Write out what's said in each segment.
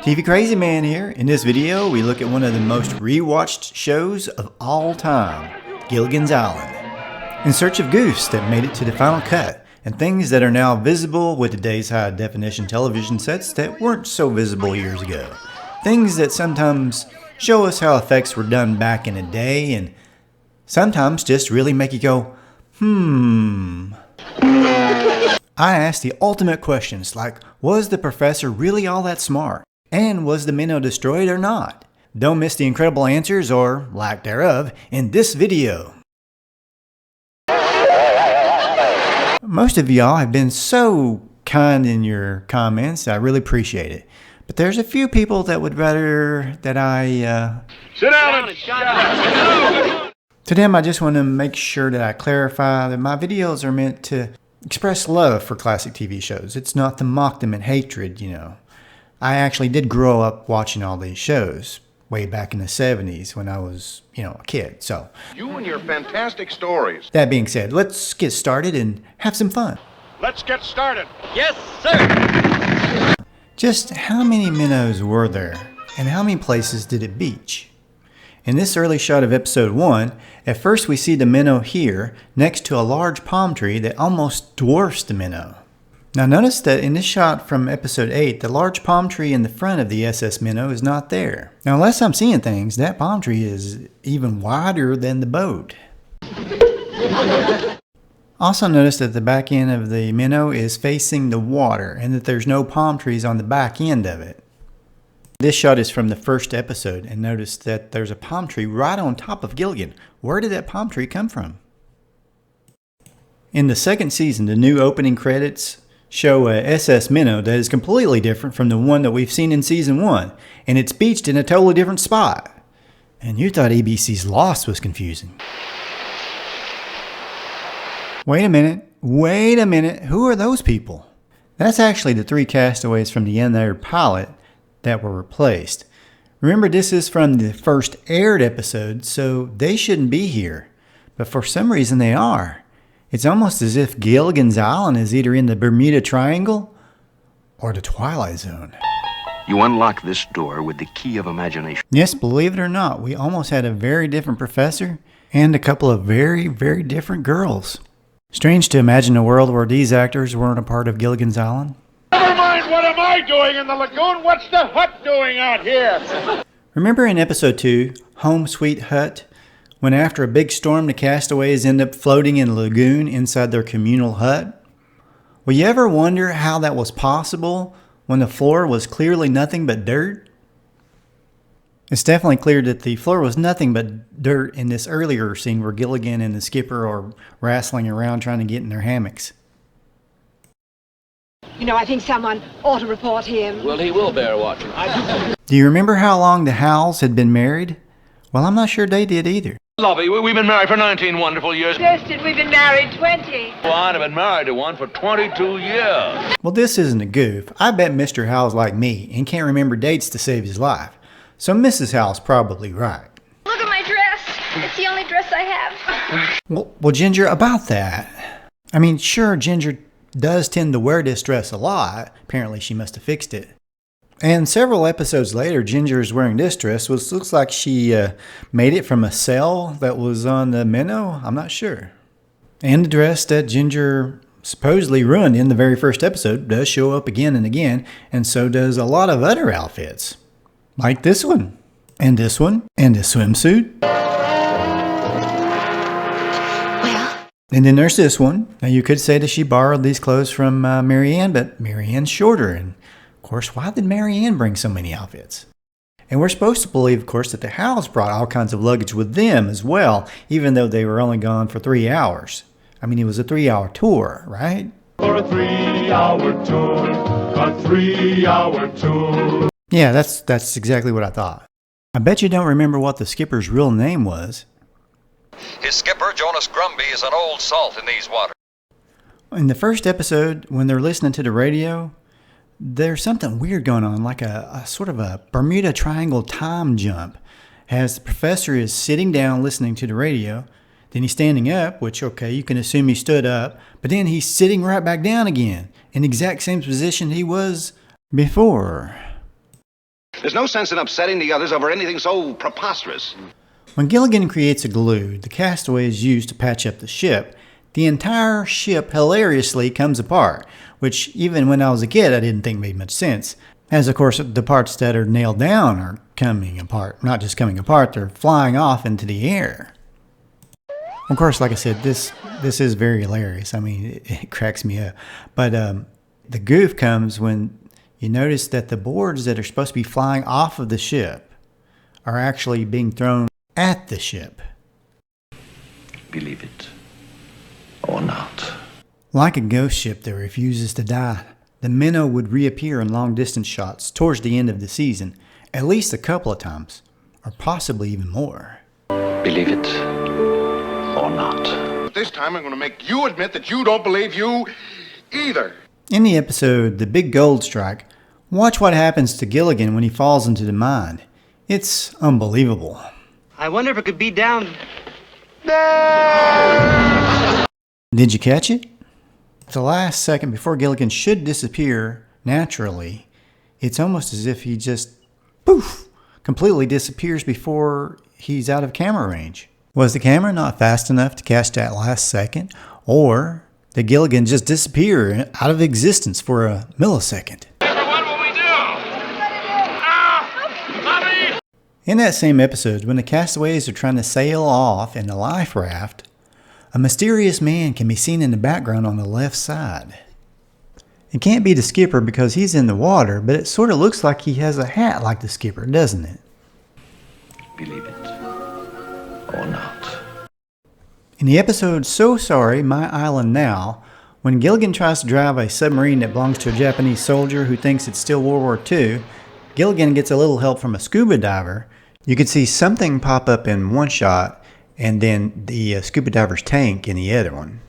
TV Crazy Man here. In this video, we look at one of the most rewatched shows of all time, Gilligan's Island. In search of goofs that made it to the final cut, and things that are now visible with today's high-definition television sets that weren't so visible years ago. Things that sometimes show us how effects were done back in the day, and sometimes just really make you go, I asked the ultimate questions like, was the professor really all that smart? And was the Minnow destroyed or not? Don't miss the incredible answers, or lack thereof, in this video. Most of y'all have been so kind in your comments, I really appreciate it. But there's a few people that would rather that I Sit down and shut up! To them, I just want to make sure that I clarify that my videos are meant to express love for classic TV shows. It's not to mock them in hatred, you know. I actually did grow up watching all these shows way back in the 70s when I was, a kid. So, You and your fantastic stories. that being said, let's get started and have some fun. Let's get started. Yes, sir! Just how many minnows were there, and how many places did it beach? In this early shot of episode 1, at first we see the minnow here next to a large palm tree that almost dwarfs the minnow. Now notice that in this shot from episode 8, the large palm tree in the front of the SS Minnow is not there. Now unless I'm seeing things, that palm tree is even wider than the boat. Also notice that the back end of the minnow is facing the water and that there's no palm trees on the back end of it. This shot is from the first episode, and notice that there's a palm tree right on top of Gilligan. Where did that palm tree come from? In the second season, the new opening credits show a SS Minnow that is completely different from the one that we've seen in season 1, and it's beached in a totally different spot. And you thought ABC's Lost was confusing. Wait a minute, who are those people? That's actually the 3 castaways from the unaired pilot that were replaced. Remember, this is from the first aired episode, so they shouldn't be here. But for some reason they are. It's almost as if Gilligan's Island is either in the Bermuda Triangle or the Twilight Zone. You unlock this door with the key of imagination. Yes, believe it or not, we almost had a very different professor and a couple of very, very different girls. Strange to imagine a world where these actors weren't a part of Gilligan's Island. Never mind what am I doing in the lagoon. What's the hut doing out here? Remember in episode 2, Home Sweet Hut, when after a big storm the castaways end up floating in a lagoon inside their communal hut? Will you ever wonder how that was possible when the floor was clearly nothing but dirt? It's definitely clear that the floor was nothing but dirt in this earlier scene where Gilligan and the skipper are wrestling around trying to get in their hammocks. I think someone ought to report him. Well, he will bear watching. Do you remember how long the Howells had been married? Well, I'm not sure they did either. Lovey, we've been married for 19 wonderful years. Suggested we've been married 20. Well, I've been married to one for 22 years. Well, this isn't a goof. I bet Mr. Howell's like me and can't remember dates to save his life. So Mrs. Howell's probably right. Look at my dress. It's the only dress I have. Well, Ginger, about that. I mean, sure, Ginger does tend to wear this dress a lot. Apparently, she must have fixed it. And several episodes later, Ginger is wearing this dress, which looks like she made it from a cell that was on the Minnow. I'm not sure. And the dress that Ginger supposedly ruined in the very first episode does show up again and again, and so does a lot of other outfits. Like this one, and this one, and this swimsuit. Well, And then there's this one. Now you could say that she borrowed these clothes from Marianne, but Marianne's shorter. And of course, why did Marianne bring so many outfits? And we're supposed to believe, of course, that the Howells brought all kinds of luggage with them as well, even though they were only gone for 3 hours. I mean, it was a 3-hour tour, right? For a 3-hour tour, a 3-hour tour. Yeah, that's exactly what I thought. I bet you don't remember what the skipper's real name was. His skipper, Jonas Grumby, is an old salt in these waters. In the first episode, when they're listening to the radio, there's something weird going on, like a sort of a Bermuda Triangle time jump. As the professor is sitting down listening to the radio, then he's standing up, which, okay, you can assume he stood up, but then he's sitting right back down again, in the exact same position he was before. There's no sense in upsetting the others over anything so preposterous. When Gilligan creates a glue the castaways use to patch up the ship, the entire ship hilariously comes apart, which even when I was a kid I didn't think made much sense, as of course the parts that are nailed down are coming apart. Not just coming apart, they're flying off into the air. Of course, like I said, this is very hilarious. I mean, it cracks me up. But the goof comes when you notice that the boards that are supposed to be flying off of the ship are actually being thrown at the ship. Believe it or not. Like a ghost ship that refuses to die, the Minnow would reappear in long-distance shots towards the end of the season, at least a couple of times, or possibly even more. Believe it or not. This time I'm going to make you admit that you don't believe you either. In the episode The Big Gold Strike, watch what happens to Gilligan when he falls into the mine. It's unbelievable. I wonder if it could be down. Did you catch it? At the last second before Gilligan should disappear naturally, it's almost as if he just, poof, completely disappears before he's out of camera range. Was the camera not fast enough to catch that last second? Or did Gilligan just disappear out of existence for a millisecond? What will we do? Mommy! In that same episode, when the castaways are trying to sail off in a life raft, a mysterious man can be seen in the background on the left side. It can't be the skipper because he's in the water, but it sort of looks like he has a hat like the skipper, doesn't it? Believe it or not. In the episode So Sorry, My Island Now, when Gilligan tries to drive a submarine that belongs to a Japanese soldier who thinks it's still World War II, Gilligan gets a little help from a scuba diver. You can see something pop up in one shot and then the scuba diver's tank in the other one.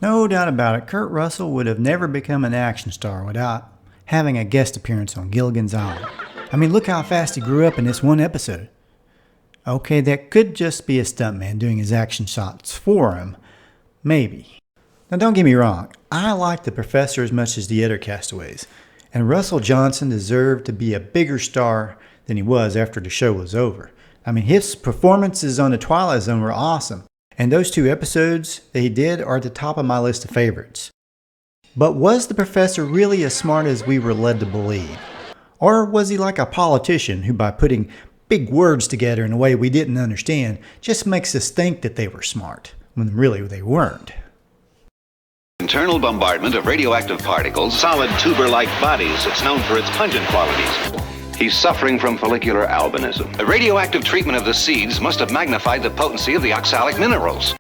No doubt about it, Kurt Russell would have never become an action star without having a guest appearance on Gilligan's Island. I mean, look how fast he grew up in this one episode. Okay, that could just be a stuntman doing his action shots for him. Maybe. Now don't get me wrong, I like the professor as much as the other castaways, and Russell Johnson deserved to be a bigger star than he was after the show was over. I mean, his performances on The Twilight Zone were awesome, and those 2 episodes that he did are at the top of my list of favorites. But was the professor really as smart as we were led to believe? Or was he like a politician who, by putting big words together in a way we didn't understand, just makes us think that they were smart, when really they weren't? Internal bombardment of radioactive particles, solid tuber-like bodies. It's known for its pungent qualities. He's suffering from follicular albinism. The radioactive treatment of the seeds must have magnified the potency of the oxalic minerals.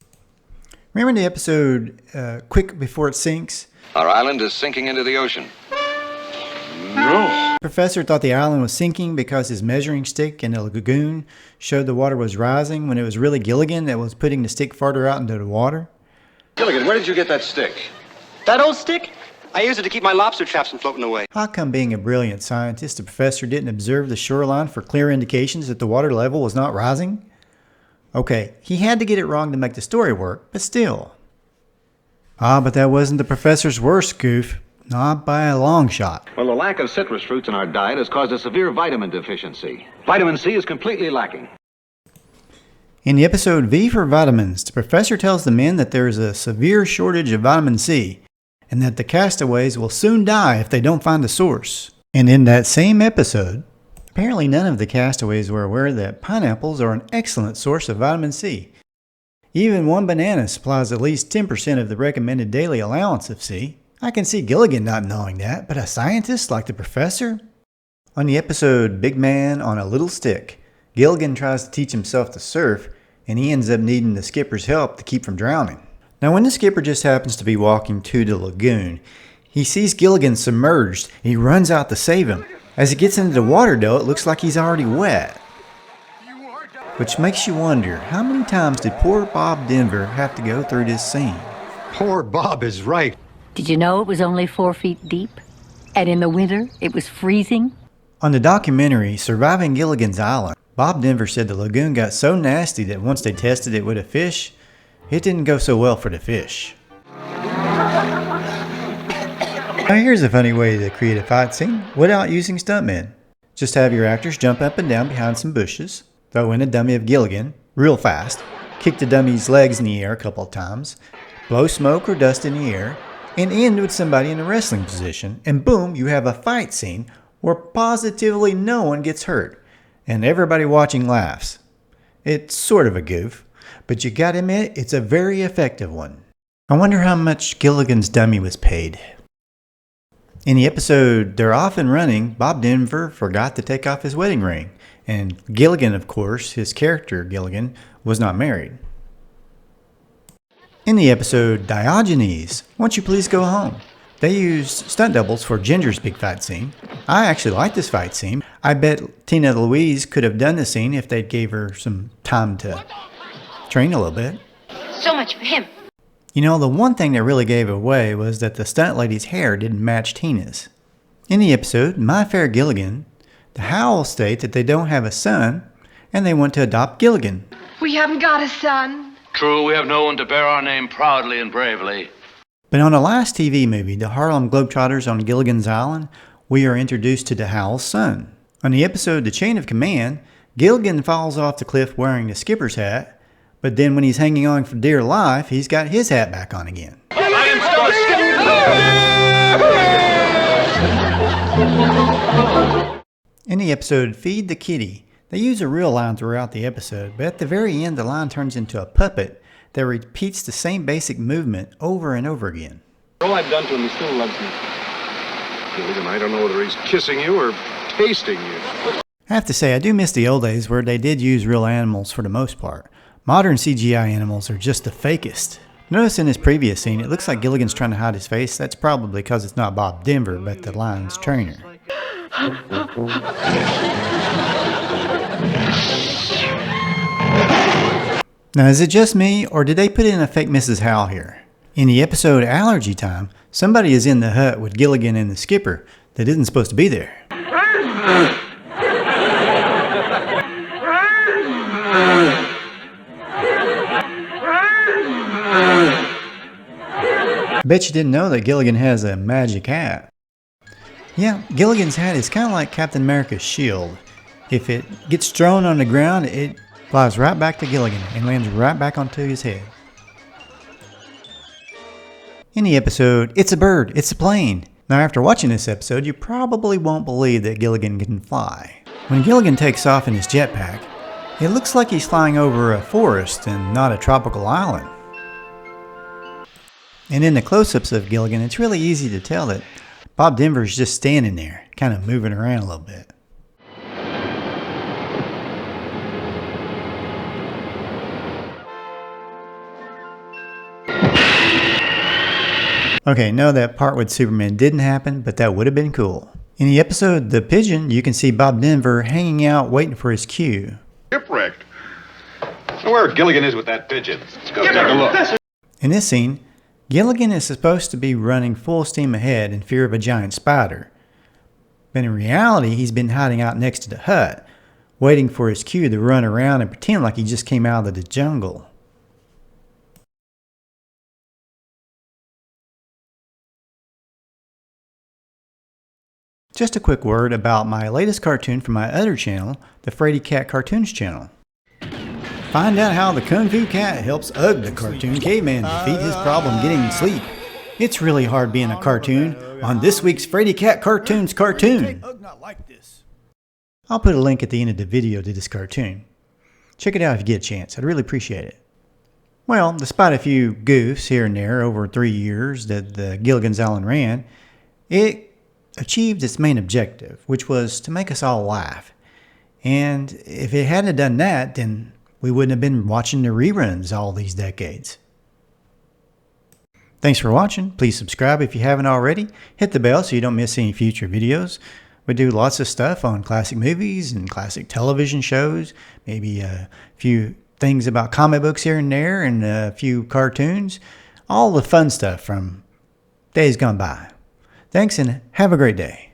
Remember the episode Quick Before It Sinks? Our island is sinking into the ocean. No. The professor thought the island was sinking because his measuring stick in the lagoon showed the water was rising when it was really Gilligan that was putting the stick farther out into the water. Gilligan, where did you get that stick? That old stick? I used it to keep my lobster traps from floating away. How come, being a brilliant scientist, the professor didn't observe the shoreline for clear indications that the water level was not rising? Okay, he had to get it wrong to make the story work, but still. But that wasn't the professor's worst goof. Not by a long shot. Well, the lack of citrus fruits in our diet has caused a severe vitamin deficiency. Vitamin C is completely lacking. In the episode V for Vitamins, the professor tells the men that there is a severe shortage of vitamin C, and that the castaways will soon die if they don't find a source. And in that same episode, apparently none of the castaways were aware that pineapples are an excellent source of vitamin C. Even one banana supplies at least 10% of the recommended daily allowance of C. I can see Gilligan not knowing that, but a scientist like the professor? On the episode Big Man on a Little Stick, Gilligan tries to teach himself to surf, and he ends up needing the skipper's help to keep from drowning. Now, when the skipper just happens to be walking to the lagoon, he sees Gilligan submerged, and he runs out to save him. As he gets into the water, though, it looks like he's already wet. Which makes you wonder, how many times did poor Bob Denver have to go through this scene? Poor Bob is right. Did you know it was only 4 feet deep? And in the winter, it was freezing? On the documentary, Surviving Gilligan's Island, Bob Denver said the lagoon got so nasty that once they tested it with a fish, it didn't go so well for the fish. Now here's a funny way to create a fight scene without using stuntmen. Just have your actors jump up and down behind some bushes, throw in a dummy of Gilligan real fast, kick the dummy's legs in the air a couple of times, blow smoke or dust in the air, and end with somebody in a wrestling position, and boom, you have a fight scene where positively no one gets hurt, and everybody watching laughs. It's sort of a goof, but you gotta admit, it's a very effective one. I wonder how much Gilligan's dummy was paid. In the episode They're Off and Running, Bob Denver forgot to take off his wedding ring, and Gilligan, of course, his character Gilligan, was not married. In the episode Diogenes, Won't You Please Go Home? They used stunt doubles for Ginger's big fight scene. I actually like this fight scene. I bet Tina Louise could have done the scene if they'd gave her some time to train a little bit. So much for him. You know, the one thing that really gave away was that the stunt lady's hair didn't match Tina's. In the episode My Fair Gilligan, the Howells state that they don't have a son, and they want to adopt Gilligan. We haven't got a son. True, we have no one to bear our name proudly and bravely. But on the last TV movie, The Harlem Globetrotters on Gilligan's Island, we are introduced to the Howells' son. On the episode The Chain of Command, Gilligan falls off the cliff wearing the skipper's hat, but then when he's hanging on for dear life, he's got his hat back on again. In the episode Feed the Kitty, they use a real line throughout the episode, but at the very end the line turns into a puppet that repeats the same basic movement over and over again. All I've done to him, he still loves me. Gilligan, I don't know whether he's kissing you or tasting you. I have to say, I do miss the old days where they did use real animals for the most part. Modern CGI animals are just the fakest. Notice in this previous scene, it looks like Gilligan's trying to hide his face. That's probably because it's not Bob Denver, but the lion's trainer. Now, is it just me, or did they put in a fake Mrs. Howell here? In the episode Allergy Time, somebody is in the hut with Gilligan and the skipper that isn't supposed to be there. I bet you didn't know that Gilligan has a magic hat. Yeah, Gilligan's hat is kind of like Captain America's shield. If it gets thrown on the ground, it flies right back to Gilligan and lands right back onto his head. In the episode, It's a Bird, It's a Plane. Now after watching this episode, you probably won't believe that Gilligan can fly. When Gilligan takes off in his jetpack, it looks like he's flying over a forest and not a tropical island. And in the close-ups of Gilligan, it's really easy to tell that Bob Denver's just standing there, kind of moving around a little bit. Okay, no, that part with Superman didn't happen, but that would have been cool. In the episode The Pigeon, you can see Bob Denver hanging out waiting for his cue. Shipwrecked. I wonder where Gilligan is with that pigeon. Let's go take a look. In this scene, Gilligan is supposed to be running full steam ahead in fear of a giant spider. But in reality, he's been hiding out next to the hut, waiting for his cue to run around and pretend like he just came out of the jungle. Just a quick word about my latest cartoon from my other channel, the Frady Cat Cartoons channel. Find out how the Kung Fu Cat helps Ugg the cartoon caveman defeat his problem getting sleep. It's really hard being a cartoon on this week's Frady Cat Cartoons cartoon. I'll put a link at the end of the video to this cartoon. Check it out if you get a chance. I'd really appreciate it. Well, despite a few goofs here and there over 3 years that the Gilligan's Island ran, it achieved its main objective, which was to make us all laugh. And if it hadn't done that, then we wouldn't have been watching the reruns all these decades. Thanks for watching. Please subscribe if you haven't already. Hit the bell so you don't miss any future videos. We do lots of stuff on classic movies and classic television shows. Maybe a few things about comic books here and there and a few cartoons. All the fun stuff from days gone by. Thanks and have a great day.